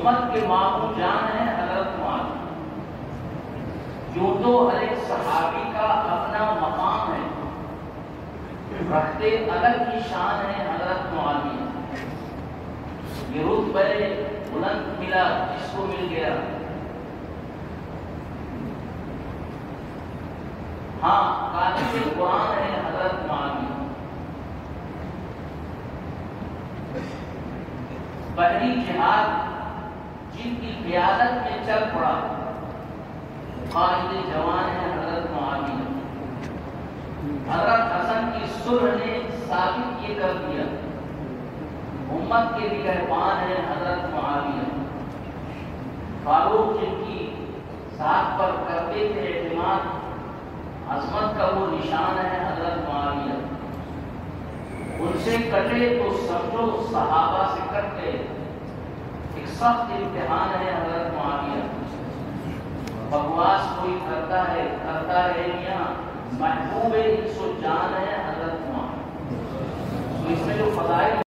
उम्मत के मामू जान है हजरत मुआविया। यूं तो हर एक सहाबी का अपना मकाम है, रखते अलग की शान है हजरत मुआविया। ये रुतबे बुलंद मिला जिसको मिल गया। हाँ, कातिल कुरान है हजरत मुआविया। बहरी जिहाद जिनकी क़ियादत में चल पड़ा, कायदे जवान है हजरत मुआविया। हजरत हसन की सुलह ने साबित ये कर दिया, उम्मत के निगहबान है हजरत मुआविया। फारूक जिनकी साथ पर करते थे एतमाद, अजमत का वो निशान है हजरत मुआविया। उनसे कटे तो समझो सहाबा से कट गए, एक सख्त इम्तिहान है हजरत मुआविया। बकवास कोई करता रहे मियां, महबूब इंसो जान है हजरत मुआविया। तो इसमें जो फज़ाइल